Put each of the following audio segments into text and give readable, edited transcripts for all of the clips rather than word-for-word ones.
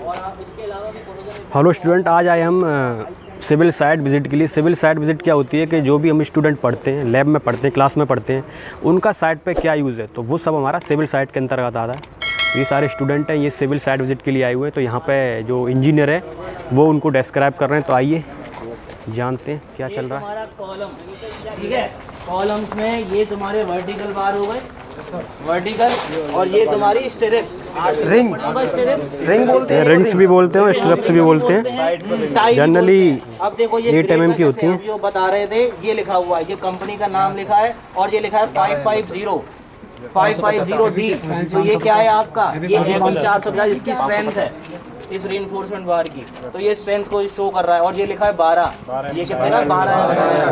Hello student, आज आए हम सिविल साइट विज़िट के लिए। सिविल साइट विज़िट क्या होती है कि जो भी हम स्टूडेंट पढ़ते हैं, लैब में पढ़ते हैं, क्लास में पढ़ते हैं, उनका साइट पे क्या यूज़ है, तो वो सब हमारा सिविल साइट के अंतर्गत आता है। ये सारे स्टूडेंट हैं, ये सिविल साइट विज़िट के लिए आए हुए हैं। तो यहाँ पे जो इंजीनियर है वो उनको डिस्क्राइब कर रहे हैं। तो आइए जानते हैं क्या चल रहा है। कॉलम, ठीक है, कॉलम्स में ये तुम्हारे वर्टिकल बार हो गए, वर्टिकल, और ये तुम्हारी स्टेरिप्स, रिंग बोलते हैं, रिंग्स भी बोलते हैं, स्ट्रप्स भी बोलते हैं। जनरली अब देखो ये 8 mm की होती हैं। जो बता रहे थे, ये लिखा हुआ है, ये कंपनी का नाम लिखा है, और ये लिखा है 550D। तो ये क्या है आपका, ये MP 450 इसकी स्ट्रेंथ है इस रीइंफोर्समेंट बार की। तो ये स्ट्रेंथ को शो कर रहा है, और ये लिखा है 12, ये कितना है 12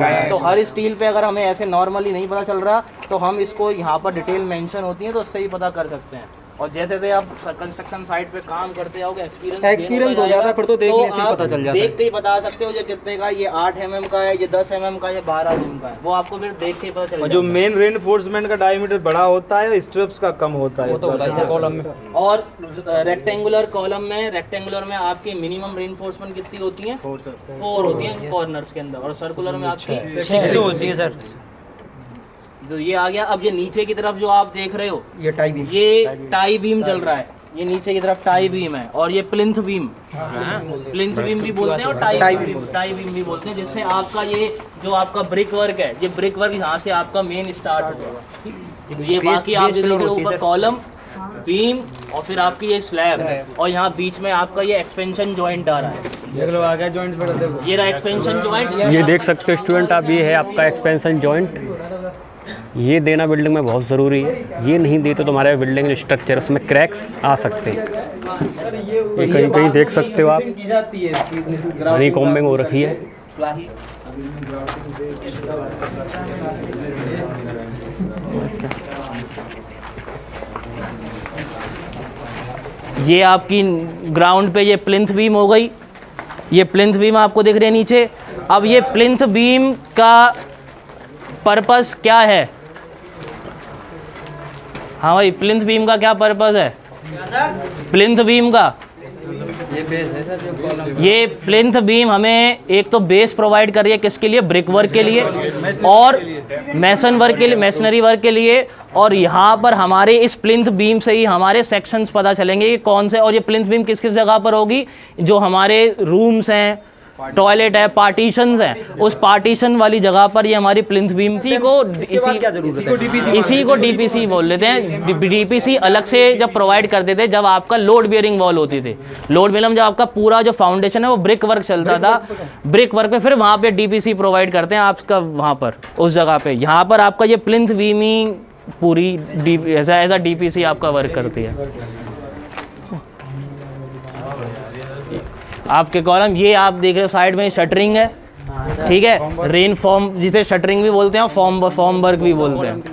है। तो हर स्टील पे अगर हमें ऐसे नॉर्मली नहीं पता चल रहा तो हम इसको यहाँ पर डिटेल मेंशन होती है तो उससे ही पता कर सकते हैं। और जैसे जैसे आप कंस्ट्रक्शन साइट पे काम करते जाओगे, एक्सपीरियंस हो जाता है, फिर तो देखने से पता चल जाता है। देख के ही बता सकते हो ये कितने का, ये 8 mm का है, ये 10 mm का, ये 12 mm का है, वो आपको फिर देख के पता चल जाता है। जो मेन रेनफोर्समेंट का डायमीटर बड़ा होता है, स्ट्रिप्स का कम होता है, वो तो होता है कॉलम में। और रेक्टेंगुलर कॉलम में, रेक्टेंगुलर में आपकी मिनिमम रेनफोर्समेंट कितनी होती है? 4 होती है कॉर्नर्स के अंदर, और सर्कुलर में आपकी 6 होती है सर। तो ये आ गया। अब ये नीचे की तरफ जो आप देख रहे हो, ये टाई बीम चल रहा है, ये नीचे की तरफ टाई बीम है, और ये प्लिंथ बीम, प्लिंथ बीम भी बोलते हैं और टाई बीम भी बोलते हैं, जिससे आपका ये जो आपका ब्रिक वर्क है, ये ब्रिक वर्क यहाँ से आपका मेन स्टार्ट होगा। ये बाकी आप देख रहे हो ऊपर कॉलम, बीम, और फिर आपकी ये स्लैब, और यहाँ बीच में आपका ये एक्सपेंशन जॉइंट आ रहा है। ये रहा एक्सपेंशन जॉइंट, ये देख सकते हो स्टूडेंट आप, ये है आपका एक्सपेंशन जॉइंट। ये देना बिल्डिंग में बहुत ज़रूरी है। ये नहीं दे तो तुम्हारे बिल्डिंग जो स्ट्रक्चर उसमें क्रैक्स आ सकते हैं। ये कहीं कहीं देख सकते हो आप, रिकॉम्बिंग हो रखी है। ये आपकी ग्राउंड पे ये प्लिंथ बीम हो गई, ये प्लिंथ बीम आपको दिख रही है नीचे। अब ये प्लिंथ बीम का पर्पस क्या है? हाँ भाई, प्लिंथ बीम का क्या पर्पस है? प्लिंथ बीम का, ये प्लिंथ बीम हमें एक तो बेस प्रोवाइड कर रही है, किसके लिए? ब्रिक वर्क के लिए और मैसन वर्क के लिए, मैसनरी वर्क के लिए। और यहाँ पर हमारे इस प्लिंथ बीम से ही हमारे सेक्शंस पता चलेंगे कि कौन से, और ये प्लिंथ बीम किस किस जगह पर होगी? जो हमारे रूम्स हैं, टॉयलेट है, पार्टीशंस हैं, उस पार्टीशन वाली जगह पर ये हमारी प्लिंथ बीम। इसी को डीपीसी बोल लेते हैं। डीपीसी अलग से जब प्रोवाइड करते थे जब आपका लोड बियरिंग वॉल होती थी, लोड बियरिंग जब आपका पूरा जो फाउंडेशन है वो ब्रिक वर्क चलता था, ब्रिक वर्क पे फिर वहाँ पे डीपीसी प्रोवाइड करते हैं आपका वहाँ पर उस जगह पे। यहाँ पर आपका ये प्लिंथ बीम ही पूरी ऐसा डीपीसी आपका वर्क करती है। आपके कॉलम ये आप देख रहे हो साइड में शटरिंग है, ठीक है, रेन फॉर्म जिसे शटरिंग भी बोलते हैं, फॉर्म वर्क भी बोलते हैं।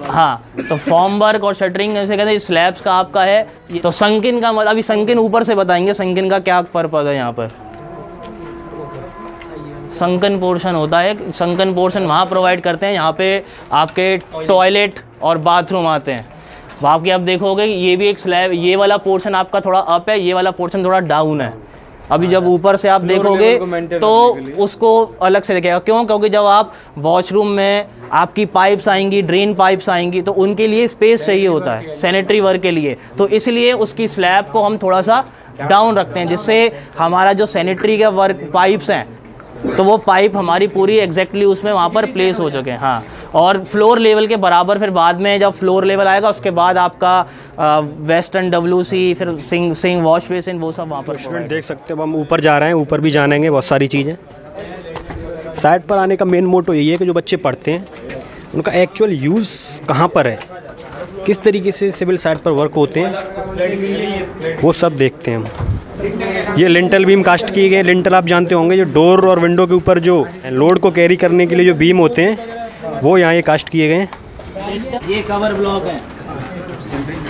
हाँ, तो फॉर्म वर्क और शटरिंग ऐसे कहते हैं। स्लैब्स का आपका है। तो संकिन का मतलब, अभी संकिन ऊपर से बताएंगे संकिन का क्या पर्पज है। यहाँ पर संकन पोर्शन होता है, संकन पोर्शन वहाँ प्रोवाइड करते हैं, यहाँ पे आपके टॉयलेट और बाथरूम आते हैं। बाकी आप देखोगे ये भी एक स्लैब, ये वाला पोर्शन आपका थोड़ा अप है, ये वाला पोर्शन थोड़ा डाउन है। अभी जब ऊपर से आप देखोगे तो उसको अलग से देखेगा। क्यों? क्योंकि जब आप वॉशरूम में आपकी पाइप्स आएंगी, ड्रेन पाइप्स आएंगी, तो उनके लिए स्पेस चाहिए होता है सैनिटरी वर्क के लिए। तो इसलिए उसकी स्लैब को हम थोड़ा सा डाउन रखते हैं, जिससे हमारा जो सैनिटरी का वर्क पाइप्स हैं, तो वो पाइप हमारी पूरी एग्जैक्टली उसमें वहाँ पर प्लेस हो चुके हैं। हाँ, और फ्लोर लेवल के बराबर फिर बाद में जब फ्लोर लेवल आएगा उसके बाद आपका वेस्टर्न WC, फिर सिंक वॉश बेसिन, वो सब वहाँ पर स्टूडेंट देख सकते हो। हम ऊपर जा रहे हैं, ऊपर भी जानेंगे बहुत सारी चीज़ें। साइट पर आने का मेन मोटो यही है कि जो बच्चे पढ़ते हैं उनका एक्चुअल यूज़ कहाँ पर है, किस तरीके से सिविल साइट पर वर्क होते हैं, वो सब देखते हैं हम। ये लिंटल बीम कास्ट किए गए। लिंटल आप जानते होंगे, जो डोर और विंडो के ऊपर जो लोड को कैरी करने के लिए जो बीम होते हैं वो यहाँ ये कास्ट किए गए हैं। ये कवर ब्लॉक है,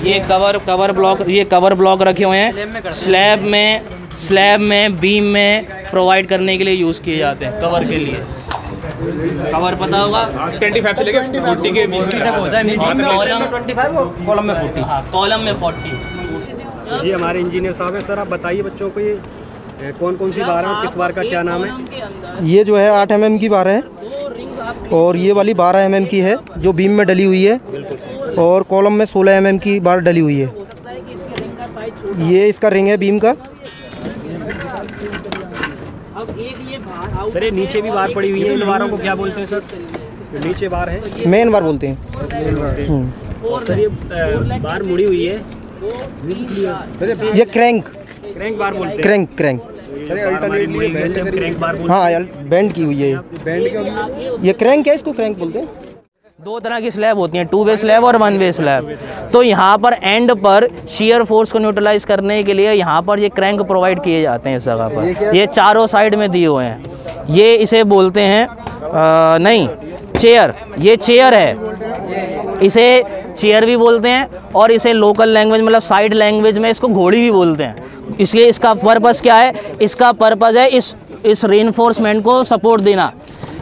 ये कवर ब्लॉक रखे हुए हैं स्लैब में बीम में प्रोवाइड करने के लिए यूज़ किए जाते हैं, कवर के लिए। कवर पता होगा 25 से लेके 40 के बीच में होता है। कॉलम में 25 और कॉलम में 40। कॉलम में 40 जी हमारे इंजीनियर साहब हैं। सर आप बताइए बच्चों को ये कौन कौन सी बार है और किस बार का क्या नाम है? ये जो है 8 mm की बार है और ये वाली 12 mm की है जो बीम में डली हुई है, और कॉलम में 16 mm की बार डली हुई है। ये इसका रिंग है बीम का। सर ये नीचे भी बार पड़ी हुई है, इन बारों को क्या बोलते हैं सर? नीचे बार है, मेन बार बोलते हैं। सर ये बार मुड़ी हुई है, ये क्रैंक बार बोलते हैं। क्रैंक क्रैंक बार बोलते हाँ, बेंड की हुई है। ये क्रैंक है, इसको क्रैंक बोलते हैं। दो तरह की स्लैब होती हैं, 2 वे स्लैब और 1 वे स्लैब। तो यहाँ पर एंड पर शियर फोर्स को न्यूट्रलाइज करने के लिए यहाँ पर ये क्रैंक प्रोवाइड किए जाते हैं इस जगह पर। ये चारों साइड में दिए हुए हैं। ये इसे बोलते हैं नहीं चेयर, ये चेयर है, इसे चेयर भी बोलते हैं और इसे लोकल लैंग्वेज मतलब साइड लैंग्वेज में इसको घोड़ी भी बोलते हैं। इसलिए इसका पर्पस क्या है? इसका पर्पस है इस रेनफोर्समेंट को सपोर्ट देना।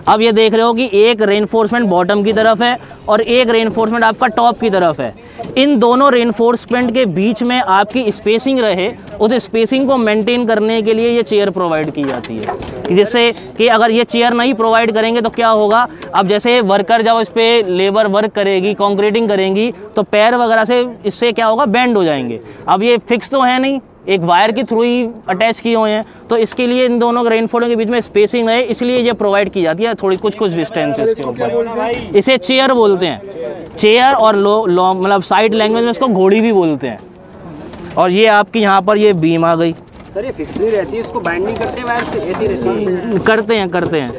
अब ये देख रहे हो कि एक रेनफोर्समेंट बॉटम की तरफ है और एक रेनफोर्समेंट आपका टॉप की तरफ है। इन दोनों रेनफोर्समेंट के बीच में आपकी स्पेसिंग रहे, उस स्पेसिंग को मेंटेन करने के लिए ये चेयर प्रोवाइड की जाती है, कि जिससे कि अगर ये चेयर नहीं प्रोवाइड करेंगे तो क्या होगा? अब जैसे वर्कर जब इस पर लेबर वर्क करेगी, कंक्रीटिंग करेंगी, तो पैर वगैरह से इससे क्या होगा? बेंड हो जाएंगे। अब ये फिक्स तो है नहीं, एक वायर के थ्रू ही अटैच किए हुए हैं, तो इसके लिए इन दोनों रेनफोर्समेंट के बीच में स्पेसिंग है, इसलिए ये प्रोवाइड की जाती है थोड़ी कुछ डिस्टेंसेस के ऊपर। इसे चेयर बोलते हैं, चेयर, और मतलब साइड लैंग्वेज में इसको घोड़ी भी बोलते हैं। और ये आपकी यहाँ पर ये बीम आ गई। सर ये फिक्स नहीं रहती, इसको बैंड नहीं करते वायर से, ऐसी रहती है? करते हैं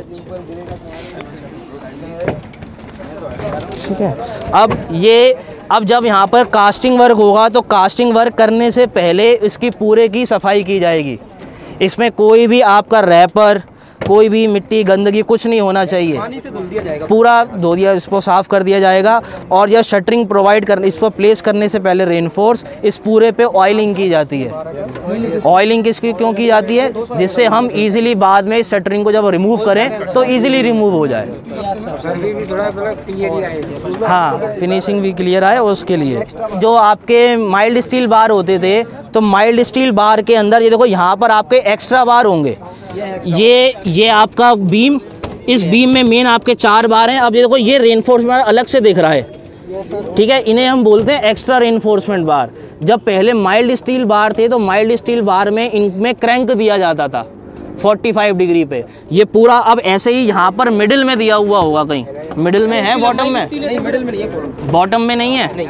ठीक है। अब जब यहाँ पर कास्टिंग वर्क होगा तो कास्टिंग वर्क करने से पहले इसकी पूरे की सफाई की जाएगी। इसमें कोई भी आपका रैपर, कोई भी मिट्टी गंदगी कुछ नहीं होना चाहिए, पानी से धुल दिया जाएगा, पूरा धो दिया, इसको साफ़ कर दिया जाएगा। और यह शटरिंग प्रोवाइड करने, इस पर प्लेस करने से पहले रेनफोर्स इस पूरे पे ऑयलिंग की जाती है। ऑयलिंग किसकी क्यों की जाती है? जिससे हम इजीली बाद में इस शटरिंग को जब रिमूव करें तो इजीली रिमूव हो जाए। हाँ, फिनिशिंग भी क्लियर आए उसके लिए। जो आपके माइल्ड स्टील बार होते थे, तो माइल्ड स्टील बार के अंदर ये देखो यहाँ पर आपके एक्स्ट्रा बार होंगे। ये आपका बीम, इस बीम में मेन आपके 4 बार हैं। अब ये देखो ये रेनफोर्समेंट अलग से दिख रहा है, ठीक है, इन्हें हम बोलते हैं एक्स्ट्रा रेनफोर्समेंट बार। जब पहले माइल्ड स्टील बार थे तो माइल्ड स्टील बार में इनमें क्रैंक दिया जाता था 45 डिग्री पे। ये पूरा अब ऐसे ही यहाँ पर मिडिल में दिया हुआ होगा, कहीं मिडिल में है, बॉटम में? नहीं, मिडिल में नहीं है, बॉटम में नहीं है। नहीं।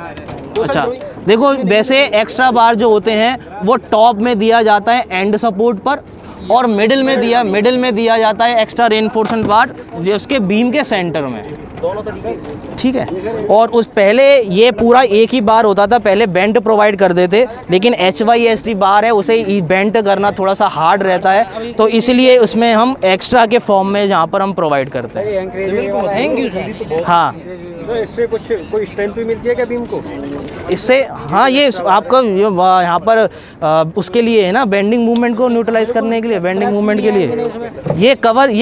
अच्छा, देखो वैसे एक्स्ट्रा बार जो होते हैं वो टॉप में दिया जाता है एंड सपोर्ट पर, और मिडिल में दिया जाता है एक्स्ट्रा रेनफोर्समेंट बार जिसके बीम के सेंटर में, ठीक है। और उस पहले ये पूरा एक ही बार होता था, पहले बेंट प्रोवाइड कर देते, लेकिन HYSD बार है उसे बेंट करना थोड़ा सा हार्ड रहता है, तो इसलिए उसमें हम एक्स्ट्रा के फॉर्म में जहाँ पर हम प्रोवाइड करते हैं। Thank you sir. हाँ, तो इससे कोई स्ट्रेंथ भी मिलती है क्या बीम को? इससे हाँ, ये आपका यहाँ पर उसके लिए है ना, बेंडिंग मूवमेंट को न्यूट्रलाइज करने के लिए, बेंडिंग मूवमेंट के लिए ये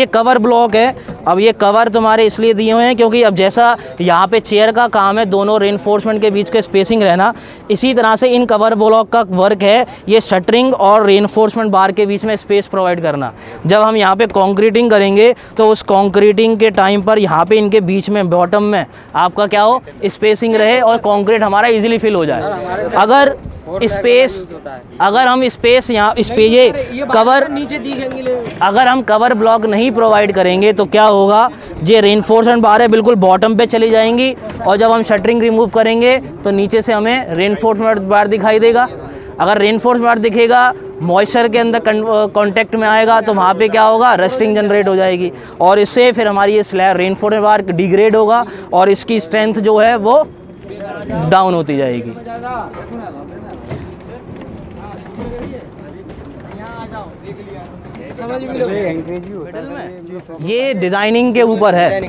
कवर ब्लॉक है। अब ये कवर तुम्हारे इसलिए दिए हुए हैं क्योंकि अब जैसा यहाँ पे चेयर का काम है दोनों रेनफोर्समेंट के बीच के स्पेसिंग रहना, इसी तरह से इन कवर ब्लॉक का वर्क है ये शटरिंग और रेनफोर्समेंट बार के बीच में स्पेस प्रोवाइड करना। जब हम यहाँ पे कंक्रीटिंग करेंगे तो उस कंक्रीटिंग के टाइम पर यहाँ पे इनके बीच में बॉटम में आपका क्या हो, स्पेसिंग रहे और कंक्रीट हमारा इजीली फिल हो जाए। अगर हम स्पेस यहाँ ये कवर नीचे दिखेंगे, अगर हम कवर ब्लॉक नहीं प्रोवाइड करेंगे तो क्या होगा, ये रेनफोर्समेंट बार है बिल्कुल बॉटम पे चली जाएंगी, और जब हम शटरिंग रिमूव करेंगे तो नीचे से हमें रेनफोर्समेंट बार दिखाई देगा। अगर रेनफोर्समेंट बार दिखेगा, मॉइस्चर के अंदर कांटेक्ट में आएगा तो वहाँ पे क्या होगा, रस्टिंग जनरेट हो जाएगी, और इससे फिर हमारी ये स्लैब रेनफोर्समेंट बार डिग्रेड होगा और इसकी स्ट्रेंथ जो है वो डाउन होती जाएगी। ये डिज़ाइनिंग के ऊपर है,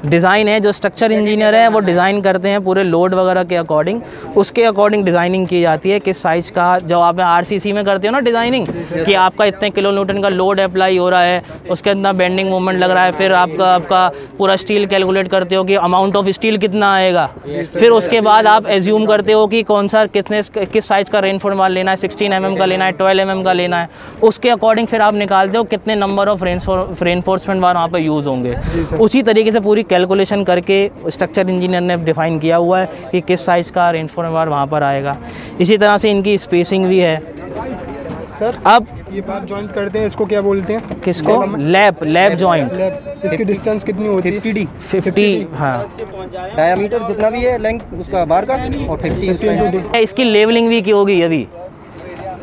डिज़ाइन है। जो स्ट्रक्चर इंजीनियर है वो डिज़ाइन करते हैं पूरे लोड वगैरह के अकॉर्डिंग, उसके अकॉर्डिंग डिज़ाइनिंग की जाती है किस साइज़ का। जो आप आरसीसी में करते हो ना डिज़ाइनिंग, कि आपका इतने किलो न्यूटन का लोड अप्लाई हो रहा है, उसके अंदर बेंडिंग मोमेंट लग रहा है, फिर आपका पूरा स्टील कैलकुलेट करते हो कि अमाउंट ऑफ स्टील कितना आएगा, फिर उसके बाद आप एज्यूम करते हो कि कौन सा किस साइज़ का रेनफोर्समेंट लेना है, 16 mm का लेना है, 12 mm का लेना है, उसके अकॉर्डिंग फिर आप निकालते हो कितने नंबर ऑफ रेनफोर्समेंट बार वहाँ पे यूज़ होंगे। उसी तरीके से पूरी कैलकुलेशन करके स्ट्रक्चर इंजीनियर ने डिफ़ाइन किया हुआ है कि किस साइज़ का रेनफोर्समेंट बार वहाँ पर आएगा। इसी तरह से इनकी स्पेसिंग भी है। सर अब ये बात जॉइंट करते हैं, इसको क्या बोलते हैं? किसको? Lab joint. इसकी डिस्टेंस कितनी होती है? 50, हाँ। डायामीटर जितना भी है लेंथ उसका बार का, और 50 इसकी लेवलिंग भी की होगी अभी,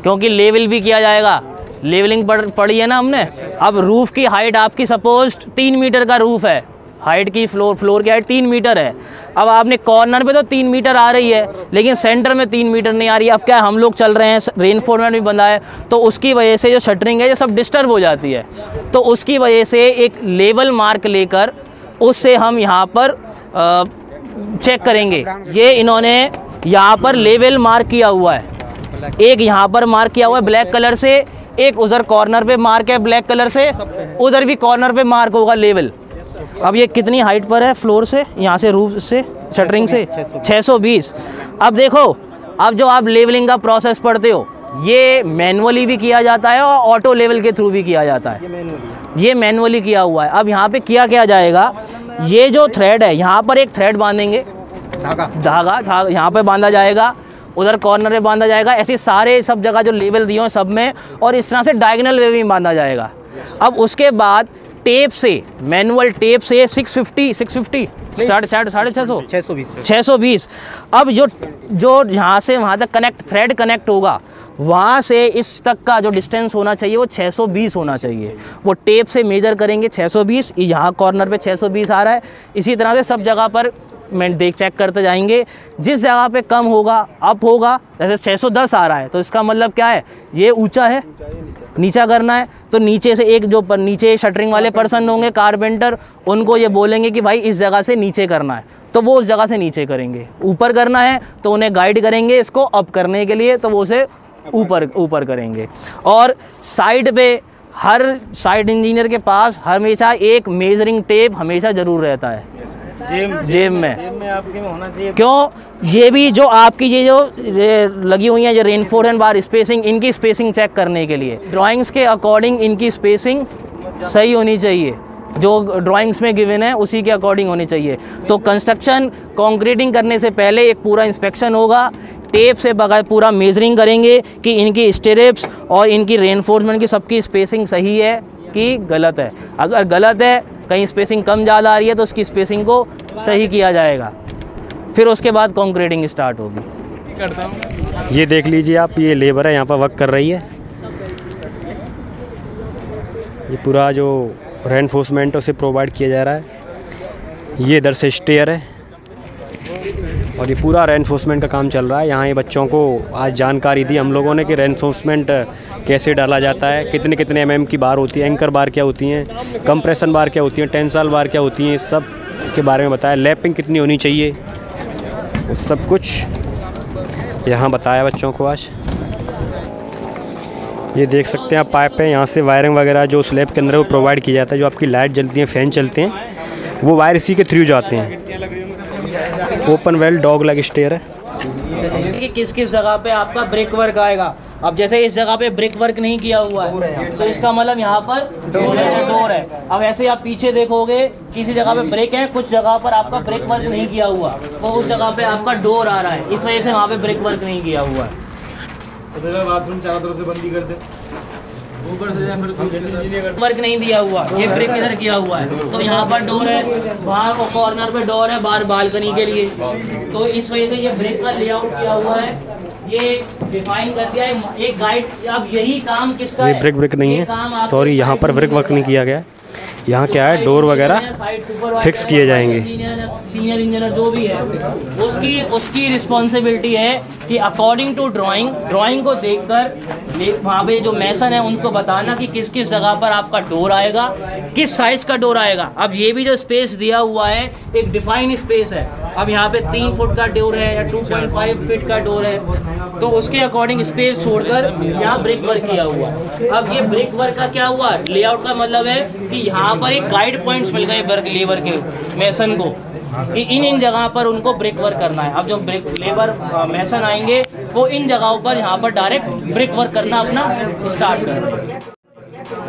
क्योंकि लेवल भी किया जाएगा। लेवलिंग पढ़ी है ना हमने। अब रूफ़ की हाइट आपकी सपोज 3 मीटर का रूफ़ है, हाइट की फ्लोर की हाइट 3 मीटर है। अब आपने कॉर्नर पे तो 3 मीटर आ रही है, लेकिन सेंटर में 3 मीटर नहीं आ रही है। अब क्या हम लोग चल रहे हैं, रेनफोर्समेंट भी बंधा है, तो उसकी वजह से जो शटरिंग है ये सब डिस्टर्ब हो जाती है। तो उसकी वजह से एक लेवल मार्क लेकर उससे हम यहाँ पर चेक करेंगे। ये इन्होंने यहाँ पर लेवल मार्क किया हुआ है, एक यहाँ पर मार्क किया हुआ है ब्लैक कलर से, एक उधर कॉर्नर पे मार्क है ब्लैक कलर से, उधर भी कॉर्नर पे मार्क होगा लेवल। अब ये कितनी हाइट पर है फ्लोर से, यहाँ से रूफ से, शटरिंग से 620। अब देखो, अब जो आप लेवलिंग का प्रोसेस पढ़ते हो, ये मैनुअली भी किया जाता है और ऑटो लेवल के थ्रू भी किया जाता है। ये मैनुअली किया हुआ है। अब यहाँ पे किया जाएगा, ये जो थ्रेड है यहाँ पर एक थ्रेड बांधेंगे, धागा यहाँ पे बांधा जाएगा, उधर कॉर्नर में बांधा जाएगा, ऐसे सारे सब जगह जो लेवल दिए हैं सब में, और इस तरह से डायगोनल वे भी बांधा जाएगा। अब उसके बाद टेप से, मैनुअल टेप से 620 अब जो यहाँ से वहाँ तक थ्रेड कनेक्ट होगा, वहाँ से इस तक का जो डिस्टेंस होना चाहिए वो 620 होना चाहिए। वो टेप से मेजर करेंगे 620, यहाँ कॉर्नर पे 620 आ रहा है। इसी तरह से सब जगह पर चेक करते जाएंगे, जिस जगह पे कम होगा अप होगा। जैसे 610 आ रहा है तो इसका मतलब क्या है, ये ऊंचा है, नीचा करना है। तो नीचे से एक जो नीचे शटरिंग वाले पर्सन होंगे, कारपेंटर, उनको ये बोलेंगे कि भाई इस जगह से नीचे करना है, तो वो उस जगह से नीचे करेंगे। ऊपर करना है तो उन्हें गाइड करेंगे इसको अप करने के लिए, तो वो उसे ऊपर करेंगे। और साइड पे, हर साइड इंजीनियर के पास हमेशा एक मेजरिंग टेप हमेशा ज़रूर रहता है जेब में आपके में होना चाहिए। क्यों? ये भी जो आपकी ये जो लगी हुई है, ये रेनफोर्समेंट बार स्पेसिंग, इनकी स्पेसिंग चेक करने के लिए ड्राइंग्स के अकॉर्डिंग इनकी स्पेसिंग सही होनी चाहिए, जो ड्राइंग्स में गिवन है उसी के अकॉर्डिंग होनी चाहिए। तो कंस्ट्रक्शन कंक्रीटिंग करने से पहले एक पूरा इंस्पेक्शन होगा, टेप से बगैर पूरा मेजरिंग करेंगे कि इनकी स्टेरिप्स और इनकी रेनफोर्समेंट की सबकी स्पेसिंग सही है कि गलत है। अगर गलत है, कहीं स्पेसिंग कम ज़्यादा आ रही है, तो उसकी स्पेसिंग को सही किया जाएगा। फिर उसके बाद कंक्रीटिंग स्टार्ट होगी। ये देख लीजिए आप, ये लेबर है यहाँ पर वर्क कर रही है। ये पूरा जो रेनफोर्समेंट उसे प्रोवाइड किया जा रहा है। ये इधर से स्टेयर है और ये पूरा रेनफोर्समेंट का काम चल रहा है। यहाँ ये बच्चों को आज जानकारी दी हम लोगों ने कि रेनफोर्समेंट कैसे डाला जाता है, कितने कितने mm की बार होती है, एंकर बार क्या होती हैं, कंप्रेशन बार क्या होती हैं, टेंसाइल बार क्या होती हैं, सब के बारे में बताया। लैपिंग कितनी होनी चाहिए, वो सब कुछ यहाँ बताया बच्चों को आज। ये देख सकते हैं आप, पाइप है, यहाँ से वायरिंग वगैरह जो स्लैब के अंदर वो प्रोवाइड किया जाता है। जो आपकी लाइट जलती है, फ़ैन चलते हैं, वो वायर इसी के थ्रू जाते हैं। Open well dog leg stair है। कि किस किस जगह पे आपका ब्रिक वर्क आएगा। अब जैसे इस जगह पे ब्रिक वर्क नहीं किया हुआ है, तो इसका मतलब यहाँ पर डोर है। अब ऐसे आप पीछे देखोगे, किसी जगह पे ब्रिक है, कुछ जगह पर आपका ब्रिक वर्क नहीं किया हुआ, तो उस जगह पे आपका डोर आ रहा है, इस वजह से वहाँ पे ब्रिक वर्क नहीं किया हुआ है। बाथरूम चारों तरफ से बंदी कर दे, ऊपर से वर्क नहीं दिया हुआ, ये ब्रिक इधर किया हुआ है, तो यहाँ पर डोर है, वहाँ को कॉर्नर पे डोर है बाहर बालकनी के लिए, तो इस वजह से ये ब्रिक का लेआउट किया हुआ है। ये डिफाइन कर दिया है एक गाइड। अब यही काम किसका है? ये ब्रिक नहीं है, सॉरी, यहाँ पर ब्रिक वर्क नहीं किया गया। यहाँ क्या है, डोर वगैरह फिक्स किए जाएंगे। सीनियर इंजीनियर जो भी है उसकी रिस्पॉन्सिबिलिटी है कि अकॉर्डिंग टू ड्राइंग को देखकर वहाँ पे जो मैसन है उनको बताना कि किस किस जगह पर आपका डोर आएगा, किस साइज़ का डोर आएगा। अब ये भी जो स्पेस दिया हुआ है एक डिफाइन स्पेस है। अब यहाँ पे 3 फुट का डोर है या 2.5 फीट का डोर है, तो उसके अकॉर्डिंग स्पेस छोड़कर यहाँ ब्रिक वर्क किया हुआ है। अब ये ब्रिक वर्क का क्या हुआ, लेआउट का मतलब है कि यहाँ पर एक गाइड पॉइंट्स मिल गए वर्क लेबर के मैसन को कि इन जगह पर उनको ब्रिक वर्क करना है। अब जो ब्रिक लेबर मैसन आएंगे वो इन जगहों पर यहाँ पर डायरेक्ट ब्रिक वर्क करना अपना स्टार्ट कर रहे हैं।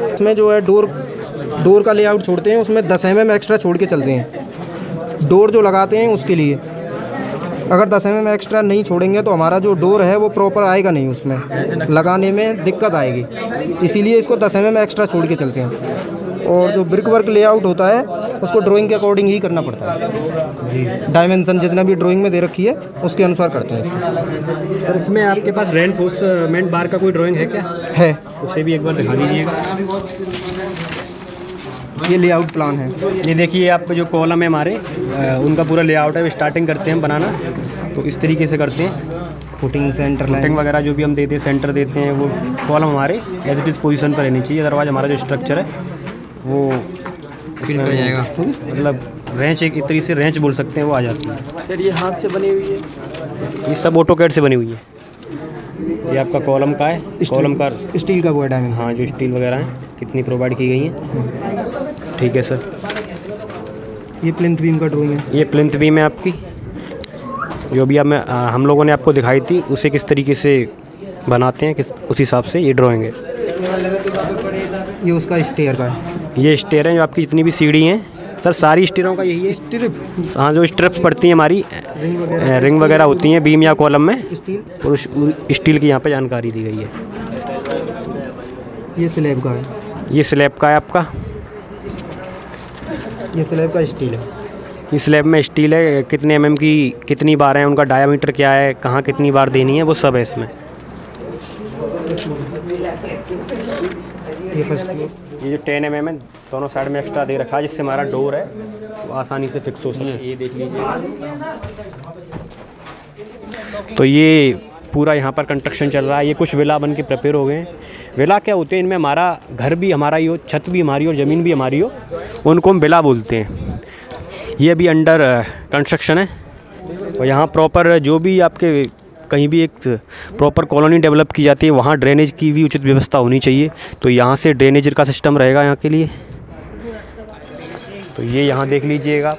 इसमें जो है डोर का लेआउट छोड़ते हैं, उसमें 10 mm एक्स्ट्रा छोड़ के चलते हैं। डोर जो लगाते हैं उसके लिए अगर 10 mm एक्स्ट्रा नहीं छोड़ेंगे तो हमारा जो डोर है वो प्रॉपर आएगा नहीं, उसमें लगाने में दिक्कत आएगी। इसीलिए इसको 10 mm एक्स्ट्रा छोड़ के चलते हैं। और जो ब्रिक वर्क लेआउट होता है उसको ड्राइंग के अकॉर्डिंग ही करना पड़ता है। डायमेंशन जितना भी ड्राइंग में दे रखी है उसके अनुसार करते हैं इसको। सर इसमें आपके पास रेनफोर्समेंट बार का कोई ड्राइंग है क्या? है, उसे भी एक बार दिखा दीजिएगा। ये लेआउट प्लान है। ये देखिए आपका जो कॉलम है हमारे उनका पूरा लेआउट है। स्टार्टिंग करते हैं हम बनाना तो इस तरीके से करते हैं। फुटिंग, सेंटर फुटिंग लाइन वगैरह जो भी हम देते हैं, सेंटर देते हैं, वो कॉलम हमारे एज इट इज़ पोजीशन पर रहनी चाहिए। अदरवाइज हमारा जो स्ट्रक्चर है वो फिल कर जाएगा। मतलब रेंच एक तरीके से रेंच बोल सकते हैं, वो आ जाती है। सर ये हाथ से बनी हुई है, ये सब ऑटोकैड से बनी हुई है। ये आपका कॉलम का है, कॉलम का स्टील का वो है डायमेंशन। हाँ, जो स्टील वगैरह हैं कितनी प्रोवाइड की गई हैं। ठीक है सर। ये प्लिंथ बीम का ड्राइंग है। ये प्लिंथ बीम है आपकी, जो भी हम लोगों ने आपको दिखाई थी उसे किस तरीके से बनाते हैं उस हिसाब से ये ड्राइंग है। ये उसका स्टेयर का है। ये स्टेयर है जो आपकी जितनी भी सीढ़ी हैं सर, सारी स्टेयरों का यही है। स्ट्रिप, हाँ, जो स्ट्रिप्स पड़ती हैं हमारी रिंग वगैरह होती हैं बीम या कॉलम में, और उस स्टील की यहाँ पे जानकारी दी गई है। ये स्लैब का है। ये स्लैब का है आपका, ये स्लैब का स्टील है। इस स्लैब में स्टील है, कितने mm की कितनी बार है, उनका डायामीटर क्या है, कहाँ कितनी बार देनी है, वो सब है इसमें। ये फर्स्ट ये जो 10 mm है दोनों साइड में एक्स्ट्रा दे रखा है, जिससे हमारा डोर है वो आसानी से फिक्स हो सके। ये देख लीजिए। तो ये पूरा यहाँ पर कंस्ट्रक्शन चल रहा है। ये कुछ विला बन के प्रिपेयर हो गए हैं। विला क्या होते हैं, इनमें हमारा घर भी हमारा ही हो, छत भी हमारी हो और ज़मीन भी हमारी हो, उनको हम विला बोलते हैं। ये अभी अंडर कंस्ट्रक्शन है। और यहाँ प्रॉपर जो भी आपके कहीं भी एक प्रॉपर कॉलोनी डेवलप की जाती है, वहाँ ड्रेनेज की भी उचित व्यवस्था होनी चाहिए। तो यहाँ से ड्रेनेज का सिस्टम रहेगा यहाँ के लिए। तो ये यहाँ देख लीजिएगा,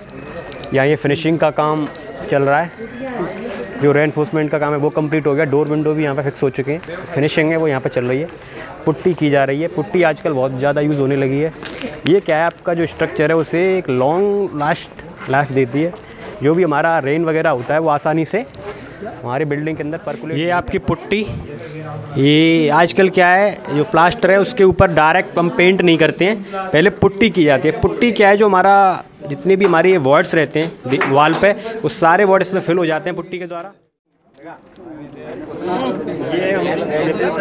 यहाँ ये फिनिशिंग का काम चल रहा है। जो रेनफोर्समेंट का काम है वो कंप्लीट हो गया। डोर विंडो भी यहाँ पे फिक्स हो चुके हैं। फिनिशिंग है वो यहाँ पे चल रही है। पुट्टी की जा रही है। पुट्टी आजकल बहुत ज़्यादा यूज़ होने लगी है। ये क्या है, आपका जो स्ट्रक्चर है उसे एक लॉन्ग लाइफ देती है। जो भी हमारा रेन वगैरह होता है वो आसानी से हमारी बिल्डिंग के अंदर परकुलेट। ये आपकी पुट्टी, ये आजकल क्या है, जो प्लास्टर है उसके ऊपर डायरेक्ट हम पेंट नहीं करते हैं, पहले पुट्टी की जाती है। पुट्टी क्या है, जो हमारा जितने भी हमारे वॉर्ड्स रहते हैं वॉल पे, वो सारे वॉर्ड इसमें फिल हो जाते हैं पुट्टी के द्वारा। ये हम लेते हैं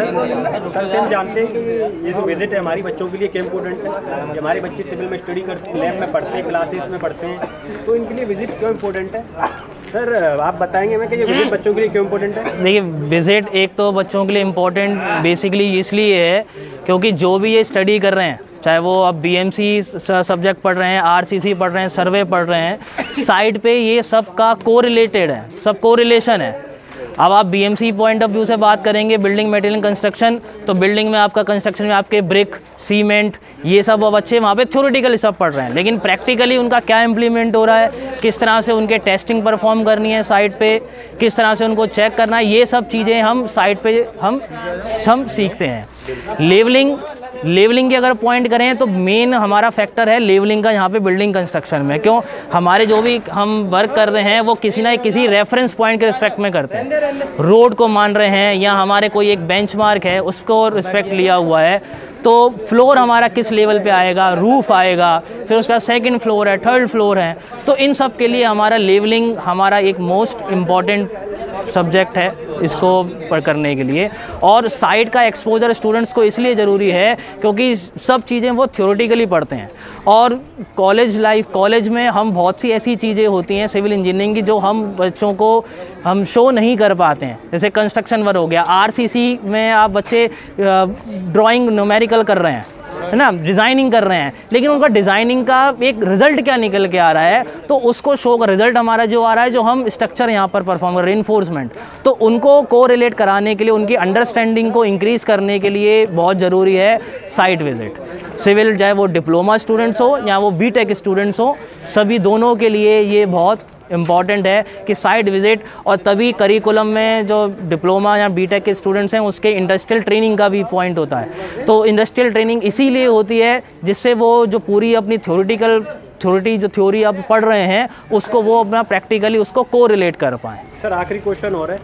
सर से हम जानते हैं कि ये जो विजिट है हमारी बच्चों के लिए क्या इम्पोर्टेंट है। ये हमारे बच्चे सिविल में स्टडी करते हैं, लैब में पढ़ते हैं, क्लासेस में पढ़ते हैं, तो इनके लिए विजिट क्यों इम्पोर्टेंट है सर, आप बताएंगे मैं कि ये विजिट बच्चों के लिए क्यों इम्पोर्टेंट है? देखिए, विजिट एक तो बच्चों के लिए इम्पोर्टेंट बेसिकली इसलिए है क्योंकि जो भी ये स्टडी कर रहे हैं, चाहे वो अब BMC सब्जेक्ट पढ़ रहे हैं, RCC पढ़ रहे हैं, सर्वे पढ़ रहे हैं, साइड पे ये सब का कोरिलेटेड है, सब कोरिलेशन है। अब आप BMC पॉइंट ऑफ व्यू से बात करेंगे, बिल्डिंग मटेरियल कंस्ट्रक्शन, तो बिल्डिंग में आपका कंस्ट्रक्शन में आपके ब्रिक, सीमेंट, ये सब वो बच्चे वहाँ पे थ्योरेटिकली सब पढ़ रहे हैं, लेकिन प्रैक्टिकली उनका क्या इम्प्लीमेंट हो रहा है, किस तरह से उनके टेस्टिंग परफॉर्म करनी है साइट पे, किस तरह से उनको चेक करना है, ये सब चीज़ें हम साइट पे हम सीखते हैं। लेवलिंग की अगर पॉइंट करें तो मेन हमारा फैक्टर है लेवलिंग का यहाँ पे बिल्डिंग कंस्ट्रक्शन में। क्यों, हमारे जो भी हम वर्क कर रहे हैं वो किसी ना किसी रेफरेंस पॉइंट के रिस्पेक्ट में करते हैं। रोड को मान रहे हैं या हमारे कोई एक बेंचमार्क है उसको रिस्पेक्ट लिया हुआ है, तो फ्लोर हमारा किस लेवल पे आएगा, रूफ आएगा, फिर उसका सेकंड फ्लोर है, थर्ड फ्लोर है, तो इन सब के लिए हमारा लेवलिंग हमारा एक मोस्ट इम्पॉर्टेंट सब्जेक्ट है इसको पर करने के लिए। और साइट का एक्सपोजर स्टूडेंट्स को इसलिए ज़रूरी है क्योंकि सब चीज़ें वो थ्योरेटिकली पढ़ते हैं, और कॉलेज में हम बहुत सी ऐसी चीज़ें होती हैं सिविल इंजीनियरिंग की जो हम बच्चों को हम शो नहीं कर पाते हैं। जैसे कंस्ट्रक्शन वर्क हो गया, आरसीसी में आप बच्चे ड्राइंग न्यूमेरिकल कर रहे हैं, है ना, डिज़ाइनिंग कर रहे हैं, लेकिन उनका डिज़ाइनिंग का एक रिज़ल्ट क्या निकल के आ रहा है, तो उसको शो का रिज़ल्ट हमारा जो आ रहा है, जो हम स्ट्रक्चर यहाँ पर परफॉर्म कर रेनफोर्समेंट, तो उनको कोरिलेट कराने के लिए, उनकी अंडरस्टैंडिंग को इंक्रीज़ करने के लिए बहुत ज़रूरी है साइट विज़िट। सिविल चाहे वो डिप्लोमा स्टूडेंट्स हो या वो बीटेक स्टूडेंट्स हो, सभी दोनों के लिए ये बहुत इम्पॉर्टेंट है कि साइट विज़िट। और तभी करिकुलम में जो डिप्लोमा या बीटेक के स्टूडेंट्स हैं उसके इंडस्ट्रियल ट्रेनिंग का भी पॉइंट होता है। तो इंडस्ट्रियल ट्रेनिंग इसीलिए होती है जिससे वो जो पूरी अपनी थ्योरी आप पढ़ रहे हैं उसको वो अपना प्रैक्टिकली उसको कोरिलेट कर पाएँ। सर आखिरी क्वेश्चन और है,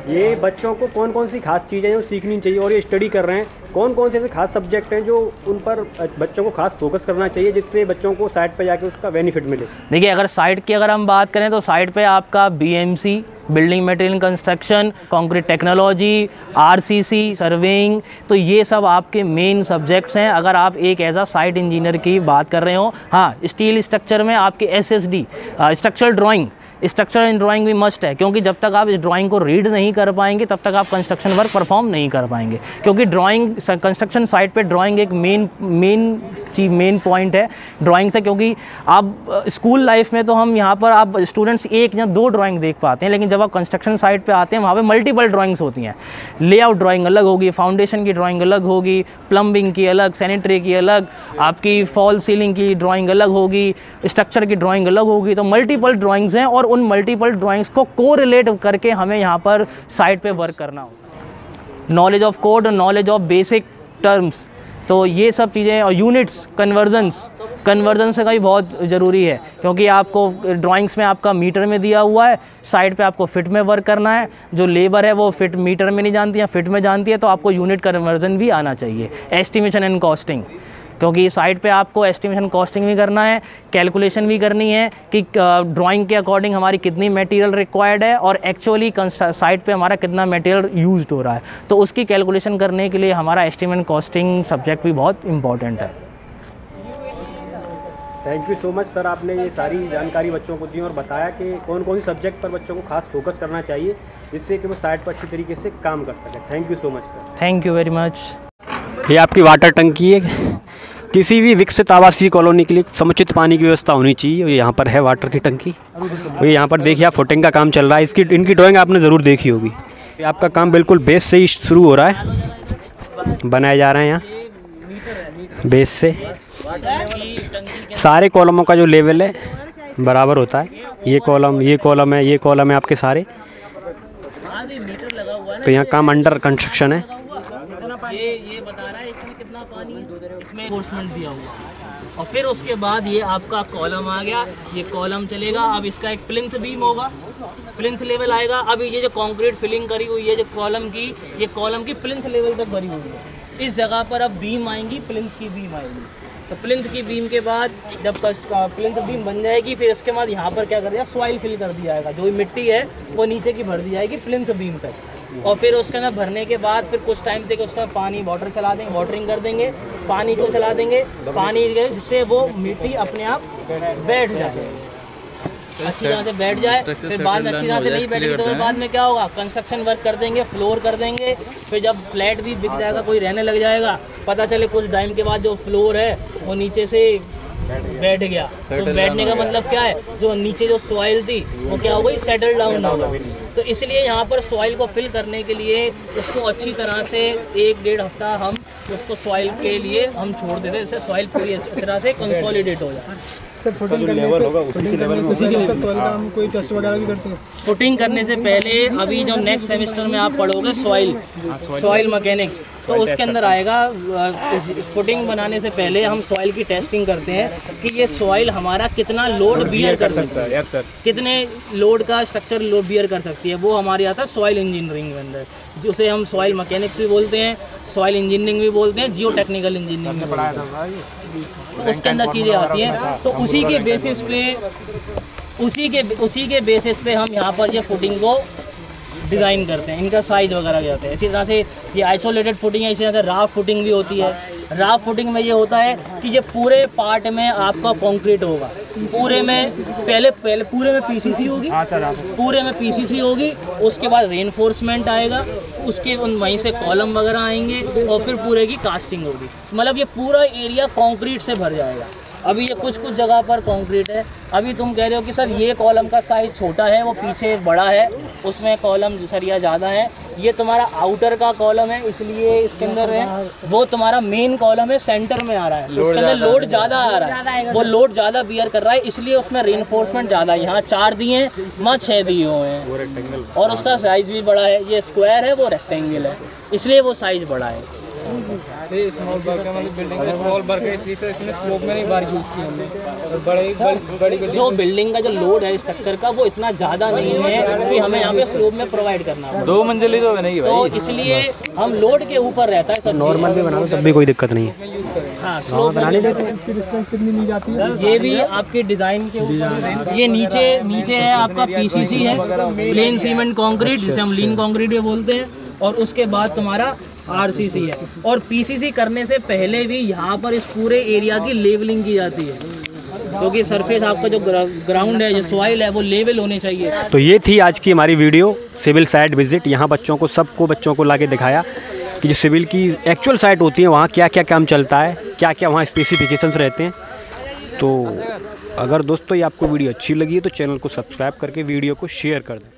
ये बच्चों को कौन कौन सी खास चीज़ें जो सीखनी चाहिए, और ये स्टडी कर रहे हैं, कौन कौन से ऐसे खास सब्जेक्ट हैं जो उन पर बच्चों को खास फोकस करना चाहिए जिससे बच्चों को साइट पे जाके उसका बेनिफिट मिले? देखिए, अगर साइट की हम बात करें तो साइट पे आपका BMC building material construction, concrete technology, RCC, surveying, तो ये सब आपके मेन सब्जेक्ट्स हैं अगर आप एक एज अ साइट इंजीनियर की बात कर रहे हो। हाँ, स्टील स्ट्रक्चर में आपके SSD structural drawing, structure in drawing भी मस्ट है, क्योंकि जब तक आप इस ड्राइंग को रीड नहीं कर पाएंगे तब तक आप कंस्ट्रक्शन वर्क परफॉर्म नहीं कर पाएंगे। क्योंकि ड्राइंग कंस्ट्रक्शन साइट पे ड्राइंग एक मेन पॉइंट है ड्राइंग से। क्योंकि आप स्कूल लाइफ में तो हम यहाँ पर आप स्टूडेंट्स 1 या 2 ड्राइंग देख पाते हैं, लेकिन जब आप कंस्ट्रक्शन साइट पे आते हैं वहाँ पे मल्टीपल ड्राइंग्स होती हैं। लेआउट ड्राइंग अलग होगी, फाउंडेशन की ड्राइंग अलग होगी, प्लम्बिंग की अलग, सैनिटरी की अलग, आपकी फॉल सीलिंग की ड्राइंग अलग होगी, स्ट्रक्चर की ड्राइंग अलग होगी। तो मल्टीपल ड्राइंग्स हैं और उन मल्टीपल ड्राइंग्स को कोरिलेट करके हमें यहाँ पर साइट पे वर्क करना होता है। Knowledge of code, knowledge of basic terms, तो ये सब चीज़ें, और यूनिट्स, कन्वर्जन से का भी बहुत ज़रूरी है, क्योंकि आपको ड्राइंग्स में आपका मीटर में दिया हुआ है, साइट पे आपको फिट में वर्क करना है। जो लेबर है वो फिट मीटर में नहीं जानती है, फिट में जानती है, तो आपको यूनिट कन्वर्जन भी आना चाहिए। एस्टिमेशन एंड कॉस्टिंग, क्योंकि साइट पे आपको एस्टिमेशन कॉस्टिंग भी करना है, कैलकुलेशन भी करनी है कि ड्राइंग के अकॉर्डिंग हमारी कितनी मटेरियल रिक्वायर्ड है और एक्चुअली साइट पे हमारा कितना मटेरियल यूज्ड हो रहा है। तो उसकी कैलकुलेशन करने के लिए हमारा एस्टिमेशन कॉस्टिंग सब्जेक्ट भी बहुत इंपॉर्टेंट है। Thank you so much sir, आपने ये सारी जानकारी बच्चों को दी और बताया कि कौन कौन सी सब्जेक्ट पर बच्चों को खास फोकस करना चाहिए जिससे कि वो साइट पर अच्छी तरीके से काम कर सकें। Thank you so much sir. Thank you very much. ये आपकी वाटर टंकी है। किसी भी विकसित आवासीय कॉलोनी के लिए समुचित पानी की व्यवस्था होनी चाहिए। ये यहाँ पर है वाटर की टंकी। ये यहाँ पर देखिए आप फुटिंग का काम चल रहा है। इनकी ड्राइंग आपने ज़रूर देखी होगी। आपका काम बिल्कुल बेस से ही शुरू हो रहा है, बनाए जा रहे हैं यहाँ बेस से। सारे कॉलमों का जो लेवल है बराबर होता है। ये कॉलम है, ये कॉलम है आपके सारे। तो यहाँ काम अंडर कंस्ट्रक्शन है। ये बता रहा है इसमें कितना पानी, इसमें एनफोर्समेंट दिया हुआ, और फिर उसके बाद ये आपका कॉलम आ गया। ये कॉलम चलेगा, अब इसका एक प्लिंथ बीम होगा, प्लिंथ लेवल आएगा। अब ये जो कंक्रीट फिलिंग करी हुई है जो कॉलम की, ये कॉलम की प्लिंथ लेवल तक भरी हुई है। इस जगह पर अब बीम आएंगी, प्लिंथ की बीम आएगी। तो प्लिंथ की बीम के बाद जब प्लिंथ बीम बन जाएगी, फिर इसके बाद यहाँ पर क्या कर दिया, सॉइल फिल कर दिया जाएगा। जो मिट्टी है वो नीचे की भर दी जाएगी प्लिंथ बीम तक, और फिर उसके अंदर भरने के बाद फिर कुछ टाइम तक उसका पानी वाटर चला देंगे, वाटरिंग कर देंगे, पानी को चला देंगे, पानी जिससे वो मिट्टी अपने आप बैठ जाए, अच्छी तरह से बैठ जाए। फिर बाद में अच्छी तरह से नहीं बैठेगी तो फिर बाद में क्या होगा, कंस्ट्रक्शन वर्क कर देंगे, फ्लोर कर देंगे। फिर जब फ्लैट भी बिक जाएगा, कोई रहने लग जाएगा, पता चले कुछ टाइम के बाद जो फ्लोर है वो नीचे से बैठ गया। तो बैठने का मतलब क्या है, जो नीचे जो सॉइल थी वो क्या हो गई, सेटल डाउन हो गई। तो इसलिए यहाँ पर सॉइल को फिल करने के लिए उसको अच्छी तरह से 1-1.5 हफ्ता हम उसको सॉइल के लिए हम छोड़ देते हैं, जिससे सॉइल पूरी अच्छी तरह से कंसोलिडेट हो जाए। सर फुटिंग करने से सॉइल का हम कोई टेस्ट वगैरह भी करते हैं? फुटिंग करने से पहले अभी जो नेक्स्ट सेमेस्टर में आप पढ़ोगे सॉइल मैकेनिक्स, तो उसके अंदर आएगा फुटिंग बनाने से पहले हम सॉइल की टेस्टिंग करते हैं कि ये सॉइल हमारा कितना लोड बियर कर सकता है, कितने लोड का स्ट्रक्चर लोड बियर कर सकती है। वो हमारे आता है सॉइल इंजीनियरिंग के अंदर, जिसे हम सॉइल मैकेनिक्स भी बोलते हैं, सॉइल इंजीनियरिंग भी बोलते हैं, जियो टेक्निकल इंजीनियरिंग में पढ़ाया था। तो उसके अंदर चीज़ें आती हैं। तो उसी के बेसिस पे हम यहाँ पर ये फुटिंग को डिज़ाइन करते हैं, इनका साइज़ वगैरह जाते हैं। इसी तरह से ये आइसोलेटेड फुटिंग है, इसी तरह से राफ फुटिंग भी होती है। राफ फुटिंग में ये होता है कि ये पूरे पार्ट में आपका कंक्रीट होगा, पूरे में पहले पूरे में पीसीसी होगी, पूरे में पीसीसी होगी, उसके बाद रेनफोर्समेंट आएगा, उसके वहीं से कॉलम वगैरह आएंगे और फिर पूरे की कास्टिंग होगी। मतलब ये पूरा एरिया कंक्रीट से भर जाएगा। अभी ये कुछ जगह पर कंक्रीट है। अभी तुम कह रहे हो कि सर ये कॉलम का साइज़ छोटा है, वो पीछे बड़ा है, उसमें कॉलम सरिया ज़्यादा है। ये तुम्हारा आउटर का कॉलम है, इसलिए इसके अंदर है, वो तुम्हारा मेन कॉलम है, सेंटर में आ रहा है, उसके अंदर लोड ज़्यादा आ रहा है, वो लोड ज़्यादा बियर कर रहा है, इसलिए उसमें रेनफोर्समेंट ज़्यादा है। यहाँ 4 दिए हैं, वहाँ 6 दिए हुए हैं, और उसका साइज़ भी बड़ा है। ये स्क्वायर है, वो रेक्टेंगल है, इसलिए वो साइज़ बड़ा है। स्मॉल वर्क है, मतलब बिल्डिंग का स्मॉल वर्क है, इसलिए इसमें स्लोप में नहीं बार यूज़ की हमने। और बड़ी जो बिल्डिंग का जो लोड है स्ट्रक्चर का, वो इतना ज़्यादा नहीं है कि हमें यहाँ पे स्लोप में प्रोवाइड करना हो। 2 मंजिली तो नहीं है, तो इसलिए हम लोड के ऊपर रहता है सब। नॉर्मल भी बना दो तब भी कोई दिक्कत नहीं है। हाँ, स्लोप बनाने देते हैं। इसकी डिस्टेंस कितनी ली जाती है? ये भी आपके डिज़ाइन के ऊपर। ये नीचे है आपका पीसीसी है, प्लेन सीमेंट कंक्रीट, जिसे हम लीन कंक्रीट भी बोलते हैं, और उसके बाद तुम्हारा आरसीसी है। और पीसीसी करने से पहले भी यहाँ पर इस पूरे एरिया की लेवलिंग की जाती है, क्योंकि सरफेस आपका जो ग्राउंड है, जो सॉइल है, वो लेवल होनी चाहिए। तो ये थी आज की हमारी वीडियो सिविल साइट विजिट। यहाँ बच्चों को लाके दिखाया कि जो सिविल की एक्चुअल साइट होती है वहाँ क्या क्या काम चलता है, क्या क्या वहाँ स्पेसिफिकेशंस रहते हैं। तो अगर दोस्तों ये आपको वीडियो अच्छी लगी है तो चैनल को सब्सक्राइब करके वीडियो को शेयर कर दें।